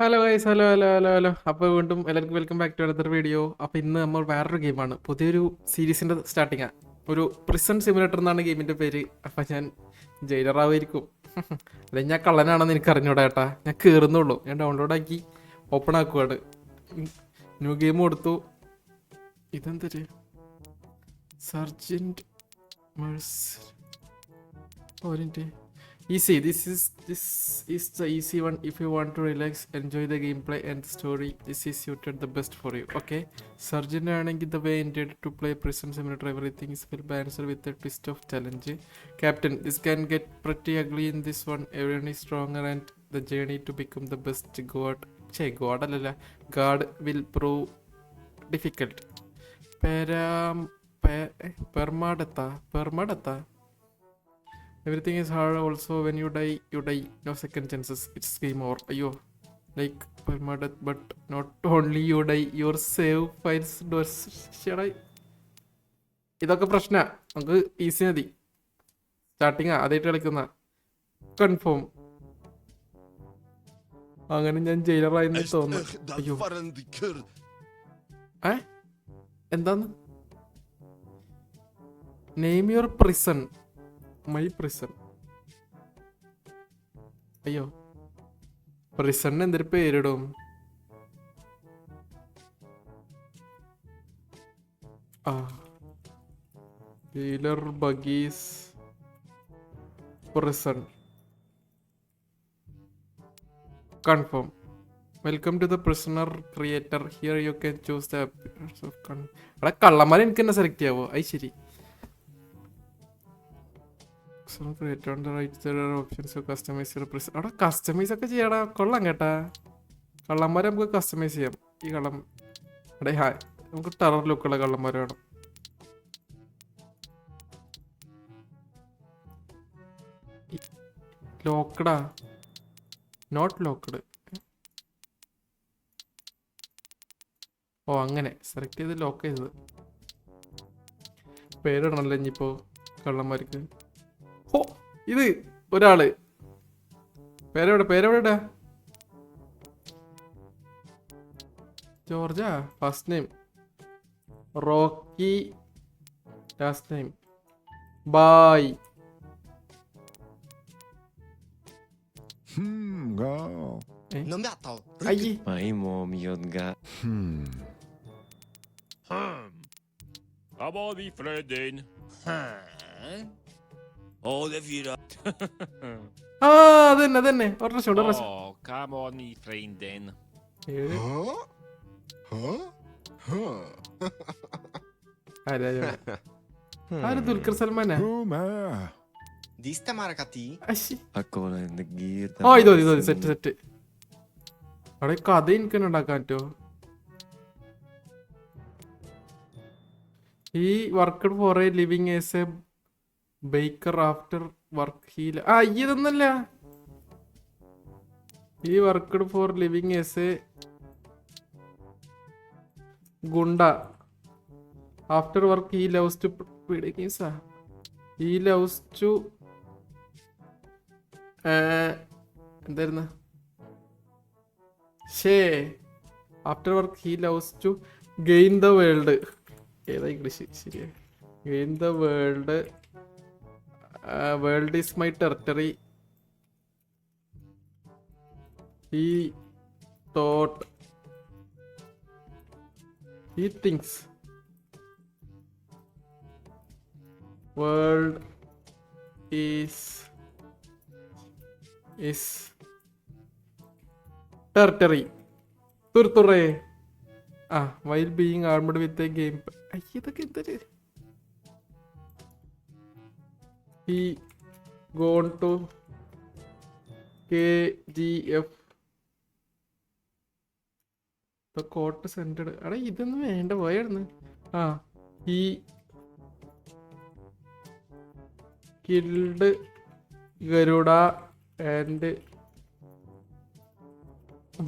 Hello guys, hello. അപ്പോൾ വീണ്ടും എല്ലാവർക്കും welcome back to another video. അപ്പോൾ ഇന്ന് നമ്മൾ വേറൊരു ഗെയിമാണ്, പുതിയൊരു സീരീസിൻ്റെ സ്റ്റാർട്ടിങ്ങാണ്. ഒരു പ്രിസൺ സിമുലേറ്റർ എന്നാണ് ഗെയിമിൻ്റെ പേര്. അപ്പോൾ ഞാൻ ജയിലറാവായിരിക്കും. അല്ലെങ്കിൽ ഞാൻ കള്ളനാണെന്ന് എനിക്ക് അറിഞ്ഞൂടാ ഏട്ടാ. ഞാൻ കയറുന്നുള്ളൂ, ഞാൻ ഡൗൺലോഡാക്കി ഓപ്പൺ ആക്കുവാണ്. ന്യൂ ഗെയിം കൊടുത്തു. ഇതെന്തൊരു സർജൻറ്റ് മേഴ്സി. ഓരിൻ്റെ easy. This is the easy one. If you want to relax, enjoy the gameplay and the story, this is suited the best for you. Okay. Surgeon ആണെങ്കിൽ the way intended to play prison simulator, everything is will be answered with a twist of challenge. Captain, this can get pretty ugly in this one. Everyone is stronger and the journey to become the best god അല്ലല്ല, god will prove difficult. പെർമാഡത്ത. Everything is hard also. When you die. No second chances. It's game over. Ayyo. Like permadeath, but not only you die, your save files doors. Shall I? ഇതൊക്കെ പ്രശ്ന. നമുക്ക് easy മതി. സ്റ്റാർട്ടിങ്ങാ ആദ്യമായിട്ട് കളിക്കുന്ന. Confirm. അങ്ങനെ ഞാൻ ജയിലറായി തോന്നുന്നു. അയ്യോ, എന്താന്ന്? Name your prison. My prison. അയ്യോ, പ്രിസണിന് എന്തൊരു പേരിടും? ജയിലർ ബഗീസ് prison. Confirm. Welcome to the prisoner creator. Here you can choose the appearance of അവിടെ കള്ളന്മാരെ എനിക്ക് തന്നെ സെലക്ട് ചെയ്യാവോ? അത് ശരി. അവിടെ കസ്റ്റമൈസ് ഒക്കെ ചെയ്യടാ. കൊള്ളാം കേട്ടാ. കള്ളന്മാരെ നമുക്ക് കസ്റ്റമൈസ് ചെയ്യാം. ഈ കള്ളം അവിടെ നമുക്ക് ടെറർ ലുക്കുള്ള കള്ളന്മാരെ വേണം. ലോക്കഡാ, നോട്ട് ലോക്കഡ്. ഓ അങ്ങനെ സെലക്ട് ചെയ്ത് ലോക്ക് ചെയ്തത്. പേരിടണല്ലോ ഇനിയിപ്പോ കള്ളന്മാർക്ക്. ഓ, ഇത് ഒരാള്. പേരെവിടെ? George first name, Rocky last name, ബായ്. അയ്യേ, അതന്നെ ഒരു ദുൽഖർ സൽമാനാ. ഇത് സെറ്റ്. അവിടെ കഥ എനിക്ക് തന്നെ ഉണ്ടാക്കാൻ പറ്റുമോ? He worked for a living as a baker after work he'll. ഇതൊന്നല്ല. He worked for living as a goonda after work he loves to എന്തായിരുന്നു? After work he loves to gain the world. ഏതാ English? ശരിയാ. Gain the world. World is my territory. He thinks world is territory. Turture. While being armed with a game. ഇതൊക്കെ എന്തൊരു? He gone to KGF. The court centered. അടാ ഇതൊന്നും വേണ്ട പോയായിരുന്നു. He killed Garuda and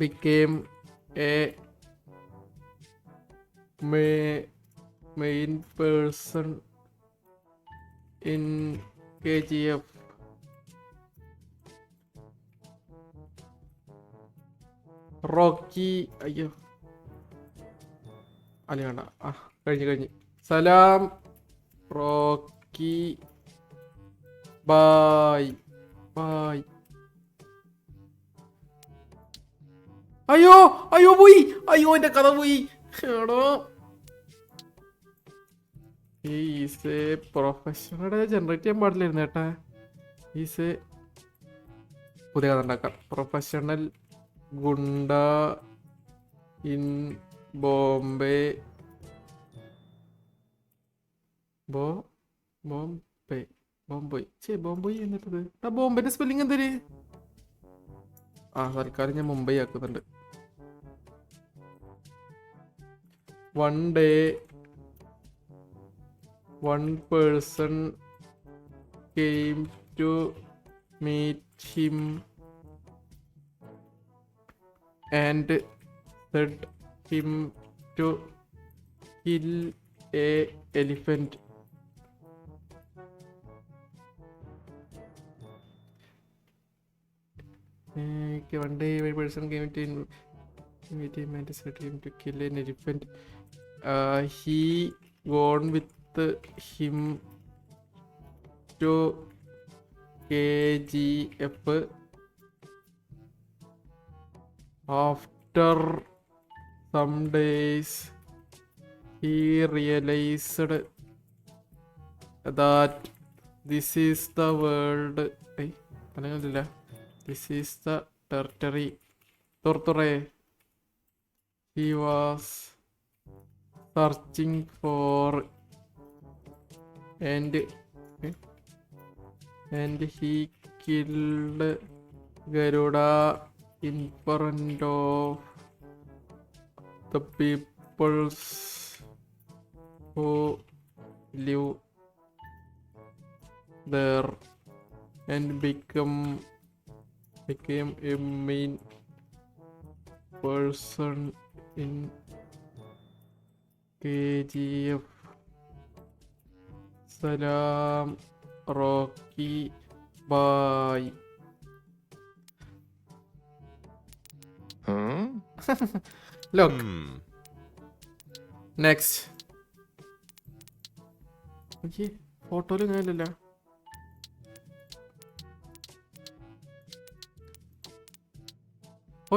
became a main person in KGF. Rocky. അയ്യോ അല്ല വേണ്ട. ആ കഴിഞ്ഞ്. സലാം റോക്കി. ബൈ. അയ്യോ പോയി. അയ്യോ എന്റെ കഥ പോയി. എടോ ഈസ് എ പ്രൊഫഷണൽ ജനറേറ്റ് ചെയ്യാൻ പാടില്ലായിരുന്നു ഏട്ടാ. ഈസ് എ പുതിയ കഥ ഉണ്ടാക്കാം. Professional goonda in Bombay. ബോംബെ എന്നിട്ടത് ബോംബെന്റെ സ്പെല്ലിംഗ് എന്തര്? തൽക്കാലം ഞാൻ മുംബൈ ആക്കുന്നുണ്ട്. One day one person came to meet him and said him to kill a elephant. One day one person came to meet him and said him to kill an elephant. He gone with him to KGF. After some days he realized that this is the world. This is the territory. Torture he was searching for, and he killed Garuda in front of the peoples who live there, and became a main person in KGF. Salam Rocky. Bye. Look. Next. Okay, ഫോട്ടോയിൽ ഇങ്ങനെയല്ല.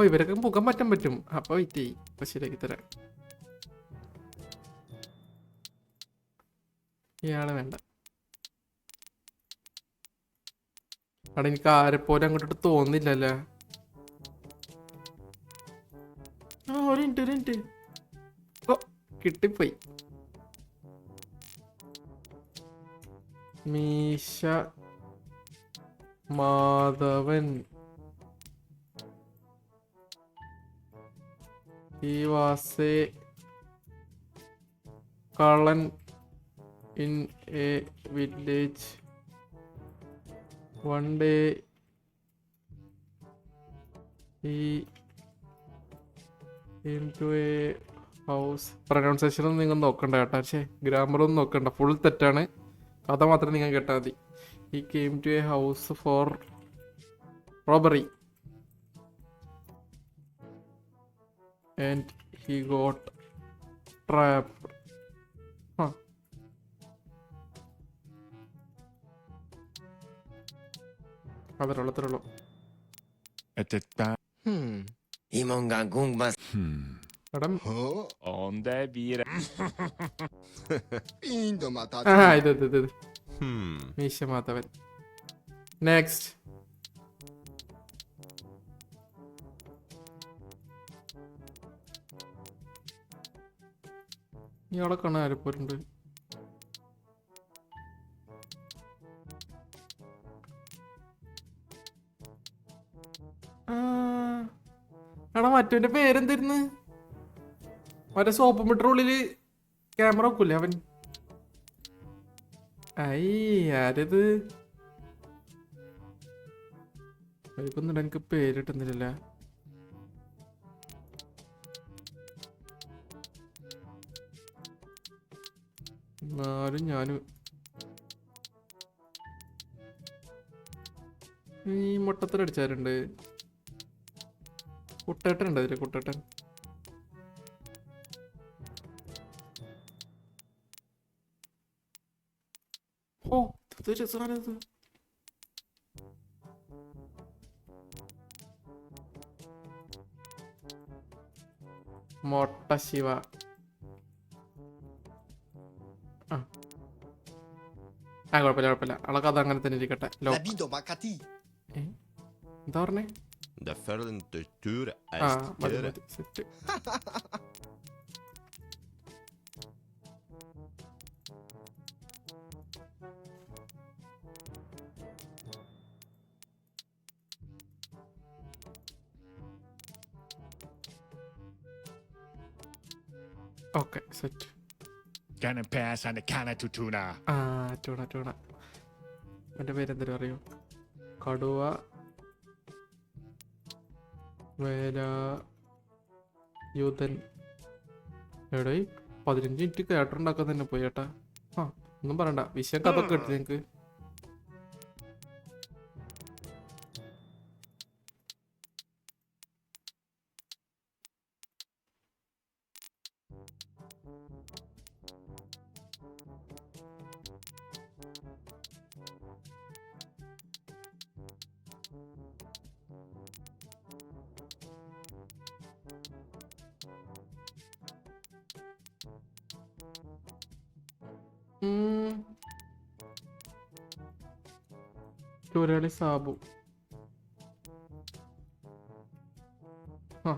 ഇവരൊക്കെ മുഖം മാറ്റാൻ പറ്റും. അപ്പൊ wait ചെയ്യും. അപ്പൊ ശരിയാക്കി തരാം. ഇയാളെ വേണ്ട. അവിടെ എനിക്ക് ആരെപ്പോലെ അങ്ങോട്ട് തോന്നില്ലല്ലേ. ഒരു മിനിറ്റ്. കിട്ടിപ്പോയി. മീശ മാധവൻ. He was a കള്ളൻ in a village. One day he came to a house. Pronunciation ഒന്നും നിങ്ങൾ നോക്കണ്ട കേട്ടോ. ഗ്രാമറൊന്നും നോക്കണ്ട. ഫുൾ തെറ്റാണ്. കഥ മാത്രം നിങ്ങൾ കേട്ടാൽ മതി. He came to a house for robbery and he got trapped. അത്രയുള്ളൂ. 이mon가 공부. എടാ Onde bir 핀도 마타. ഇത് മീശ മാധവൻ. നെക്സ്റ്റ്. ഇയാളെ കാണാൻ ആരെപ്പോലുണ്ട്? എടാ മറ്റവന്റെ പേരെന്തിരുന്ന്? മറ്റേ സോപ്പ് മീറ്റർ ഉള്ളില് ക്യാമറ വെക്കൂല്ലേ അവൻ? ആരത്? അതിപ്പൊന്നും എനിക്ക് പേരിട്ടുന്നില്ല. എന്നാലും ഞാനും ഈ മുട്ടത്തിലടിച്ചാരുണ്ട്. കുട്ടേട്ടൻ ഉണ്ട് അതില്, കുട്ടേട്ടൻ. ഓ ഇത് രസമാണ് ഇത്. മൊട്ട ശിവ. ആ കുഴപ്പമില്ല. അവളെ കഥ അങ്ങനെ തന്നെ ഇരിക്കട്ടെ. La vie de Makati. എന്താ പറഞ്ഞേ? De Ferlentuur ആ മതി is മതി set. Okay set. Cannon pass and the cannon to tuna. ആ ടൂണ. എൻ്റെ പേരെന്തൊരു അറിയോ? കടുവ വേല യൂതൻ. എവിടെ 15 മിനിറ്റ് കേട്ടുണ്ടാക്കാൻ തന്നെ പോയി ചേട്ടാ. ആ ഒന്നും പറയണ്ട, വിഷയം കഥ കേട്ടു നിങ്ങക്ക്. ചൂരാളി സാബു. ആ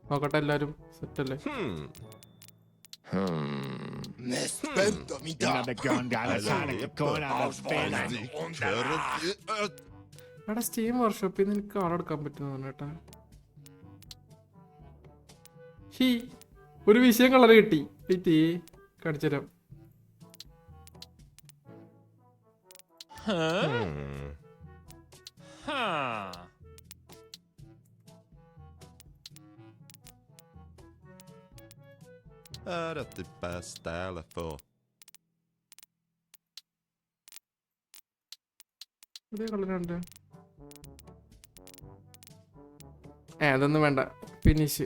നോക്കട്ടെ, എല്ലാരും സെറ്റ് അല്ലേ? Mais spento mi da. Another gun down the side of the corner of the fan. എടാ സ്റ്റീം വർക്ക്ഷോപ്പിൽ നിന്ന് എനിക്ക് ആളെടുക്കാൻ പറ്റുന്നതാണ് കേട്ടാ. ഹീ ഒരു വിഷയം കളർ കിട്ടി. വെയിറ്റ് കാണിച്ചു തരാം. Dat is best stijlen voor. ഇതേ കളറുണ്ട്. അതൊന്നും വേണ്ട, ഫിനിഷ്.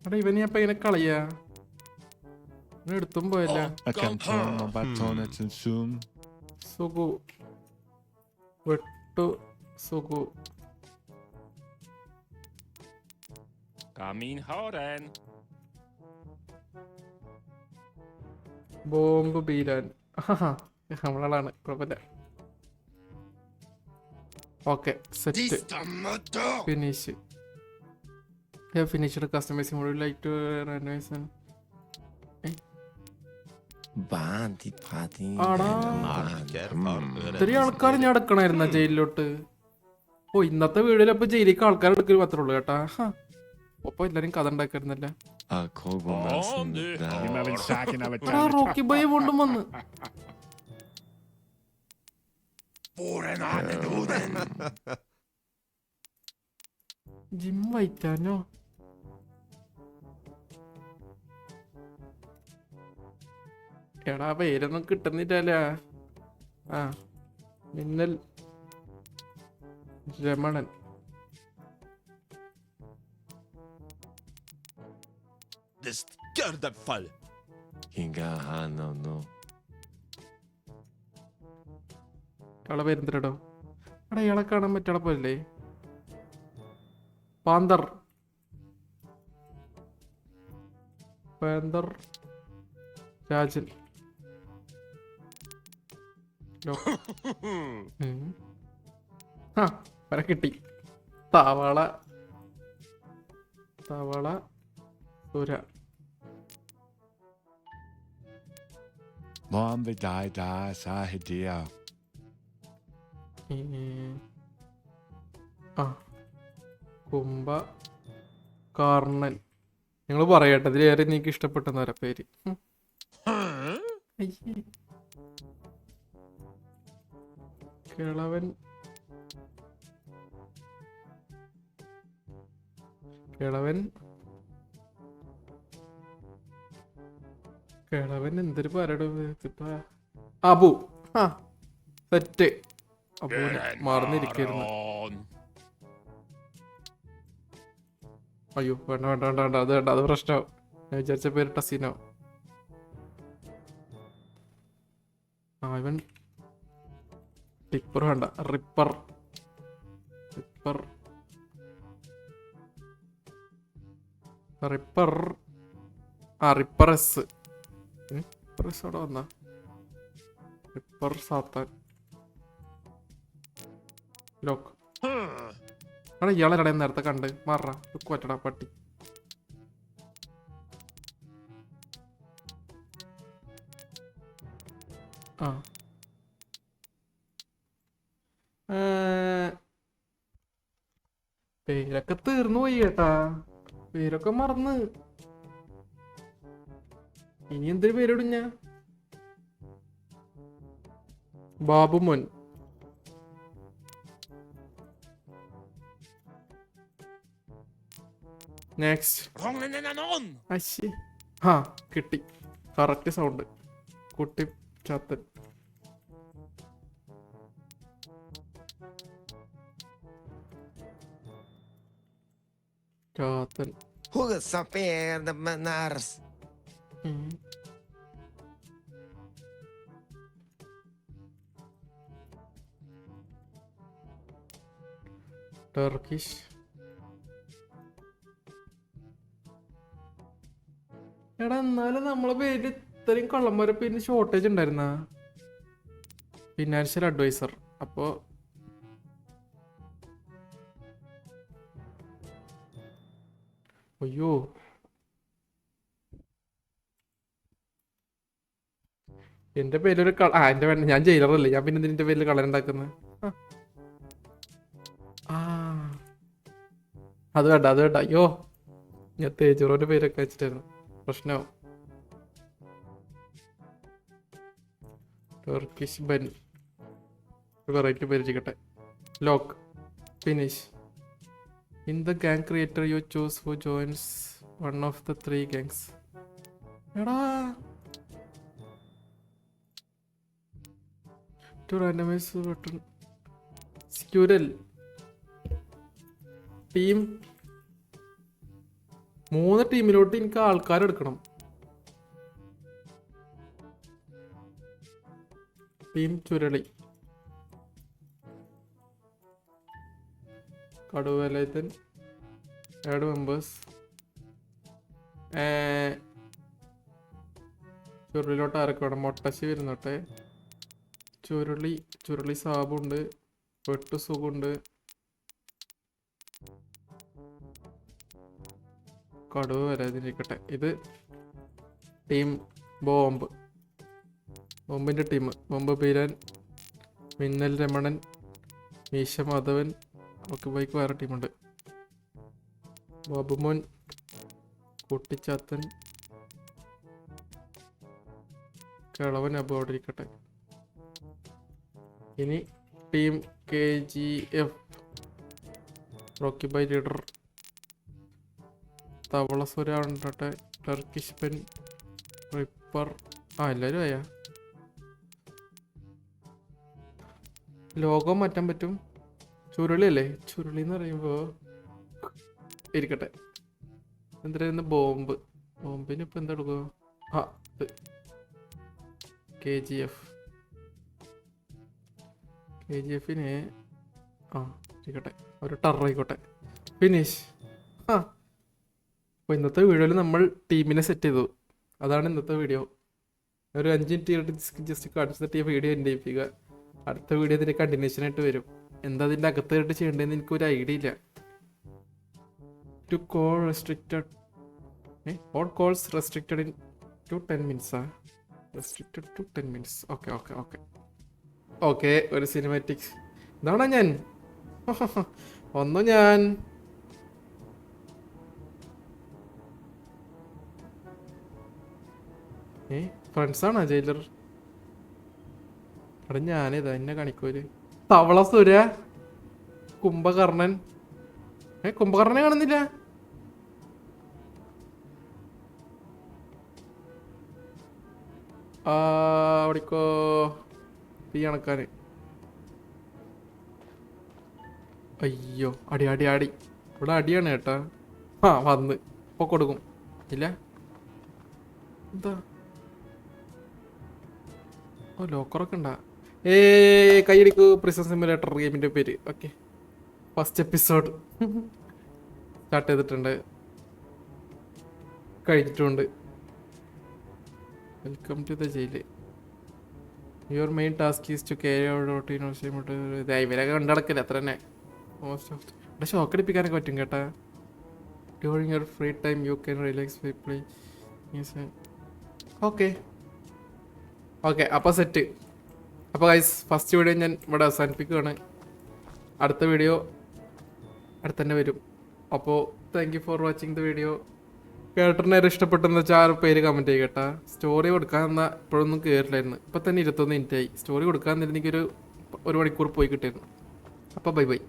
എടാ ഇവനെ അപ്പൊ ഇങ്ങനെ കളയാ, എടുത്തും പോയല്ല. I can turn my baton and zoom. സുഗു വെട്ടു സുഗു. Kamin Horen. ബോംബ് ബീരാൻ. നമ്മളാണ്, കുഴപ്പമില്ല. Okay set finish. Finished customising mode like to renovation. Banti pati. ആടാ ഇത്രയും ആൾക്കാർ ഞാൻ എടുക്കണായിരുന്ന ജയിലിലോട്ട്. ഓ ഇന്നത്തെ വീഡിയോയിൽ അപ്പൊ ജയിലിലേക്ക് ആൾക്കാർ എടുക്കൽ മാത്രമേ ഉള്ളൂ കേട്ടാ. ഒപ്പം എല്ലാരും കഥ ഉണ്ടാക്കായിരുന്നല്ല. Ah, kogo masında. Die maar een zaakje naar het എടാ റോക്കി ബോയ് വീണ്ടും വന്ന്. ജിം വൈറ്റാനോ? എടാ പേരൊന്നും കിട്ടുന്നില്ല. ആ മിന്നൽ Ramanan. De skördenfall. Hinga hano no. ഇയാളെ പേരെന്തരടോ? എടാ ഇയാളെ കാണാൻ പറ്റാളെ പോലെ. പാന്തർ രാജൻ. വരെ കിട്ടി. തവള സുര. Mom, we die daar, Sahidia. ആ കുംഭ കാർണൻ. നിങ്ങൾ പറയട്ടെ ഇതിലേറെ എനിക്ക് ഇഷ്ടപ്പെട്ടെന്ന് വരാ പേര്. കിളവൻ കിളവൻ എന്തൊരു പറയടോ. അബു. ആ സെറ്റ്. അപ്പൊ മറന്നിരിക്കായിരുന്നു. അയ്യോ വേണ്ട വേണ്ട വേണ്ട വേണ്ട, അത് വേണ്ട, അത് പ്രശ്നമാവും. ഞാൻ വിചാരിച്ച പേര് ടസീനോ. ഇവൻ ടിപ്പർ വേണ്ട, റിപ്പർ. റിപ്പർ റിപ്പർ റിപ്പർ എസ്. റിപ്പർ എസ് അവിടെ വന്ന റിപ്പർ സാത്താൻ. ലോക്ക് അവിടെ ഇയാളെ നേരത്തെ കണ്ട് മാറാ ലുക്ക് പറ്റടാ പട്ടി. ആ പേരൊക്കെ തീർന്നു പോയി കേട്ടാ, പേരൊക്കെ മറന്ന്. ഇനി എന്തൊരു പേരിടും ഞാൻ? ബാബുമോൻ. നെക്സ്റ്റ്. ആ കിട്ടി, കറക്റ്റ് സൗണ്ട്. കുട്ടി Chathan. Chathan. Hugo saper de manars. Turkish. എടാ എന്നാലും നമ്മളെ പേര് ഇത്രയും കള്ളന്മാരെ പേരിന് ഷോർട്ടേജ് ഉണ്ടായിരുന്ന ഫിനാൻഷ്യൽ അഡ്വൈസർ. അപ്പോ അയ്യോ എന്റെ പേരൊരു എന്റെ ഞാൻ ജയിലറല്ലേ, ഞാൻ പിന്നെ ഇതിന്റെ പേരിൽ കളർ ഉണ്ടാക്കുന്നത്. അത് വേണ്ട, അത് വേണ്ട. അയ്യോ ഞാൻ തേജുറോന്റെ പേരൊക്കെ വെച്ചിട്ടായിരുന്നു, പ്രശ്നമാവും. ടർക്കിഷ് ബൻ, വെറൈറ്റി പേരിരിക്കട്ടെ. Lock. Finish. In the gang creator you choose who joins one of the 3 gangs. എടാ to randomise button. Squirrel team. 3 ടീമിലോട്ട് എനിക്ക് ആൾക്കാരെടുക്കണം. ടീം ചുരളി. കടുവലയത്തൻ. Add members. ചുരുളിലോട്ട് ആരൊക്കെ വേണം? മൊട്ടശ്ശി വരുന്നോട്ടെ. ചുരുളി സാബുണ്ട്, വെട്ടു സുഖുണ്ട്, കടുവ വരാതിരിക്കട്ടെ. ഇത് ടീം ബോംബ്. ബോംബിന്റെ ടീം ബോംബ് ബീരൻ, മിന്നൽ രമണൻ, മീശ മാധവൻ. ഒക്കെ ബൈക്ക് വേറെ ടീമുണ്ട്. ബാബുമോൻ, കുട്ടിച്ചാത്തൻ, കിളവൻ അബു അവിടെ ഇരിക്കട്ടെ. ഇനി team KGF. Rocky by leader. തവളസുര ഉണ്ടട്ടെ. Turkish pen, ripper. എല്ലാവരും ആയാ. ലോഗോ മാറ്റാൻ പറ്റും. ചുരുളി അല്ലേ? ചുരുളി എന്ന് പറയുമ്പോ ഇരിക്കട്ടെ. എന്തായിരുന്നു? ബോംബ്. ബോംബിന് ഇപ്പൊ എന്താ എടുക്കുക? KGF-ന് ഇരിക്കട്ടെ, ഒരു ടറായിക്കോട്ടെ. ഫിനിഷ്. അപ്പോൾ ഇന്നത്തെ വീഡിയോയിൽ നമ്മൾ ടീമിനെ സെറ്റ് ചെയ്തു. അതാണ് ഇന്നത്തെ വീഡിയോ. ഒരു 5 മിനിറ്റ് ജസ്റ്റ് കാണിച്ചിട്ട് ഈ വീഡിയോ എൻ്റെ ചെയ്യിപ്പിക്കുക. അടുത്ത വീഡിയോ ഇതിൻ്റെ കണ്ടിന്യൂഷൻ ആയിട്ട് വരും. എന്താ അതിൻ്റെ അകത്തായിട്ട് ചെയ്യേണ്ടതെന്ന് എനിക്കൊരു ഐഡിയ ഇല്ല. To call restricted. All calls restricted in to 10 മിനിറ്റ്സാ? Restricted to 10 minutes. ഓക്കെ ഒരു സിനിമാറ്റിക്. ഇതാണോ ഞാൻ? ഒന്നു ഞാൻ ഫ്രണ്ട്സാണോ ജയിലർ? അവിടെ ഞാനേതാ എന്നെ കാണിക്കൂല്? തവള സുര, കുംഭകർണൻ. കുംഭകർണനെ കാണുന്നില്ല. അവിടേക്കോ തീ അണക്കാന്. അയ്യോ അടി അടി അടി ഇവിടെ അടിയാണ് കേട്ടാ. ആ വന്ന് ഇപ്പൊ കൊടുക്കും. ഇല്ല എന്താ ഓ ലോക്കറൊക്കെ ഉണ്ടാ. കൈയടിക്കൂ. പ്രിസൺ സിമുലേറ്റർ ഗെയിമിന്റെ പേര്. ഓക്കെ, ഫസ്റ്റ് എപ്പിസോഡ് സ്റ്റാർട്ട് ചെയ്തിട്ടുണ്ട്, കഴിഞ്ഞിട്ടുണ്ട്. Welcome to the jail. Your main task is to carry out ഇവരൊക്കെ കണ്ടടക്കില്ല അത്ര തന്നെ. മോസ്റ്റ് ഓഫ് ഇവിടെ ഷോക്ക് അടിപ്പിക്കാനൊക്കെ പറ്റും കേട്ടാ. During your free time you can relax by play. Okay okay, അപ്പോൾ സെറ്റ്. അപ്പോൾ ഗൈസ് ഫസ്റ്റ് വീഡിയോ ഞാൻ ഇവിടെ അവസാനിപ്പിക്കുകയാണ്. അടുത്ത വീഡിയോ അടുത്ത് തന്നെ വരും. അപ്പോൾ thank you for watching the video. കേട്ടറിനെ ഇഷ്ടപ്പെട്ടെന്ന് വെച്ചാൽ 6 പേര് കമൻറ്റ് ചെയ്യും കേട്ടാ. സ്റ്റോറി കൊടുക്കാൻ എന്നാൽ ഇപ്പോഴൊന്നും കയറില്ലായിരുന്നു. ഇപ്പം തന്നെ 21 മിനിറ്റായി. സ്റ്റോറി കൊടുക്കാൻ എനിക്കൊരു 1 മണിക്കൂർ പോയി കിട്ടിയിരുന്നു. അപ്പോൾ ബൈ ബൈ.